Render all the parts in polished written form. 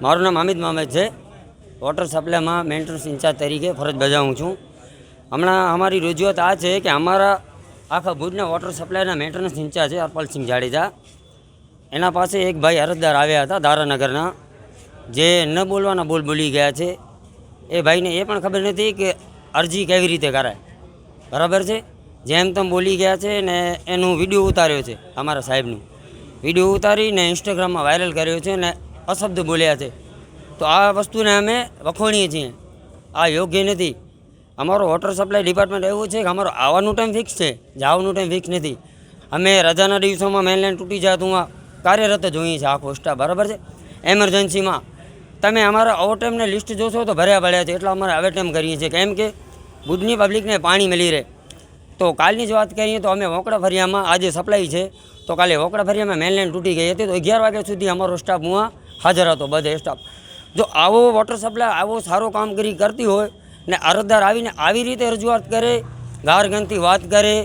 મારું નામ અમિત મામદ છે. વોટર સપ્લાયમાં મેન્ટેનન્સ ઇન્ચાર્જ તરીકે ફરજ બજાવું છું. હમણાં અમારી રજૂઆત આ છે કે અમારા આખા ભુજના વોટર સપ્લાયના મેન્ટેનન્સ ઇન્ચાર્જ છે હરપાલસિંહ જાડેજા. એના પાસે એક ભાઈ અરજદાર આવ્યા હતા દારાનગરના, જે ન બોલવાના બોલ બોલી ગયા છે. એ ભાઈને એ પણ ખબર નથી કે અરજી કેવી રીતે કરાય, બરાબર છે. જેમ તેમ બોલી ગયા છે ને એનું વિડીયો ઉતાર્યો છે. અમારા સાહેબનું વિડીયો ઉતારીને ઇન્સ્ટાગ્રામમાં વાયરલ કર્યો છે ને અશબ્દ બોલ્યા છે. તો આ વસ્તુને અમે વખોણીએ છીએ. આ યોગ્ય નથી. અમારો વોટર સપ્લાય ડિપાર્ટમેન્ટ એવું છે કે અમારો આવવાનું ટાઈમ ફિક્સ છે, જવાનું ટાઈમ ફિક્સ નથી. અમે રજાના દિવસોમાં મેઇનલાઇન તૂટી જાય તો કાર્યરત જ હોઈએ છીએ આખો સ્ટાફ, બરાબર છે. એમરજન્સીમાં તમે અમારા ઓવરટાઈમને લિસ્ટ જોશો તો ભર્યા ભર્યા છે. એટલા અમારે ઓવરટાઈમ કરીએ છીએ કેમ કે ભુજની પબ્લિકને પાણી મળી રહે. તો કાલની જ વાત કરીએ તો અમે વોકડા ફરિયામાં આજે સપ્લાય છે, તો કાલે વોકડા ફરિયામાં મેઇનલાઇન તૂટી ગઈ હતી. તો 11 વાગ્યા સુધી અમારો સ્ટાફ હું હાજર હતો, બધે સ્ટાફ. જો આવો વોટર સપ્લાય આવો સારો કામગીરી કરતી હોય ને અરજદાર આવીને આવી રીતે રજૂઆત કરે, ગારગંતી વાત કરે,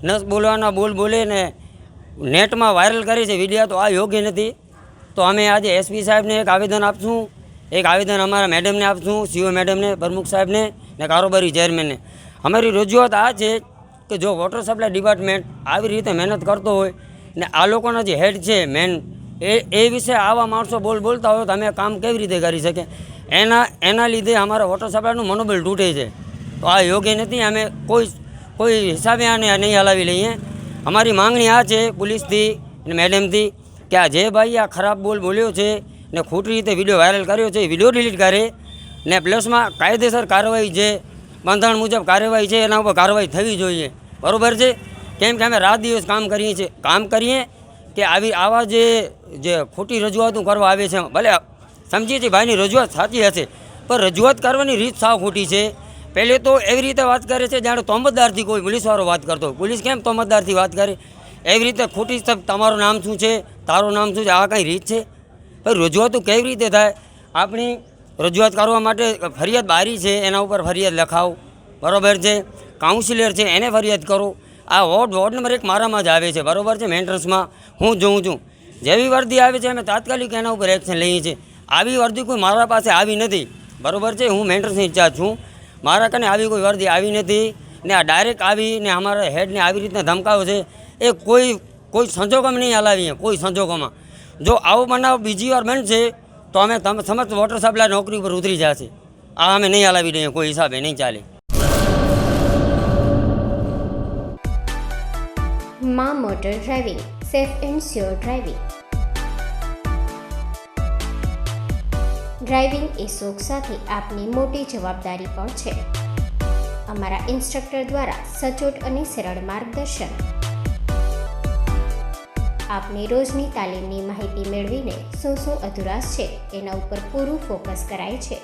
ન બોલવાના બોલ બોલે ને નેટમાં વાયરલ કરે છે વિડીયો, તો આ યોગ્ય નથી. તો અમે આજે એસપી સાહેબને એક આવેદન આપશું, એક આવેદન અમારા મેડમને આપશું, સીઓ મેડમને, પ્રમુખ સાહેબને ને કારોબારી ચેરમેનને. અમારી રજૂઆત આ છે કે જો વોટર સપ્લાય ડિપાર્ટમેન્ટ આવી રીતે મહેનત કરતો હોય ને આ લોકોના જે હેડ છે મેન એ વિશે આવા માણસો બોલતા હોય તો અમે કામ કેવી રીતે કરી શકીએ? એના લીધે અમારા વોટર સપ્લાયનું મનોબળ તૂટે છે. તો આ યોગ્ય નથી. અમે કોઈ હિસાબે આને નહીં હલાવી લઈએ. અમારી માંગણી આ છે પોલીસથી અને મેડમથી કે આ જે ભાઈ આ ખરાબ બોલ્યો છે ને ખોટી રીતે વિડીયો વાયરલ કર્યો છે, વિડીયો ડિલીટ કરે ને પ્લસમાં કાયદેસર કાર્યવાહી જે બંધારણ મુજબ કાર્યવાહી છે એના ઉપર કાર્યવાહી થવી જોઈએ, બરાબર છે. કેમ કે અમે રાત દિવસ કામ કરીએ કે આવા જે ખોટી રજૂઆતો કરવા આવે છે, ભલે સમજીએ છીએ ભાઈની રજૂઆત સાચી હશે પણ રજૂઆત કરવાની રીત સાવ ખોટી છે. પહેલે તો એવી રીતે વાત કરે છે જાણે તોમતદારથી કોઈ પોલીસવાળો વાત કરતો હોય. પોલીસ કેમ તોમતદારથી વાત કરે? એવી રીતે ખોટી તમારું નામ શું છે, તારું નામ શું છે, આ કંઈ રીત છે? ભાઈ રજૂઆતો કેવી રીતે થાય? આપણી રજૂઆત કરવા માટે ફરિયાદ બારી છે, એના ઉપર ફરિયાદ લખાવો, બરાબર છે. કાઉન્સિલર છે એને ફરિયાદ કરો. આ વોર્ડ નંબર 1 મારામાં જ આવે છે, બરાબર છે. મેન્ટેનન્સમાં હું જોઉં છું. જેવી વર્દી આવે છે અમે તાત્કાલિક એના ઉપર એક્શન લઈએ છીએ. આવી વર્દી કોઈ મારા પાસે આવી નથી, બરાબર છે. હું મેન્ટેનન્સ ઇન્ચાર્જ છું, મારા કને આવી કોઈ વર્દી આવી નથી ને આ ડાયરેક્ટ આવીને અમારા હેડને આવી રીતના ધમકાવો છે. એ કોઈ સંજોગોમાં નહીં હલાવીએ, કોઈ સંજોગોમાં. જો આવો બનાવ બીજી વાર બનશે તો અમે સમસ્ત વોટર સપ્લાય નોકરી ઉપર ઉતરી જશે. આ અમે નહીં હલાવી દઈએ, કોઈ હિસાબે નહીં ચાલે. માં motor driving, safe and sure driving. Driving એ શોખ સાથે આપની મોટી જવાબદારી પણ છે. અમારા ઇન્સ્ટ્રક્ટર દ્વારા સચોટ અને સરળ માર્ગદર્શન. આપની રોજની તાલીમની માહિતી મેળવીને શું અધુરાશ છે એના ઉપર પૂરું ફોકસ કરાય છે.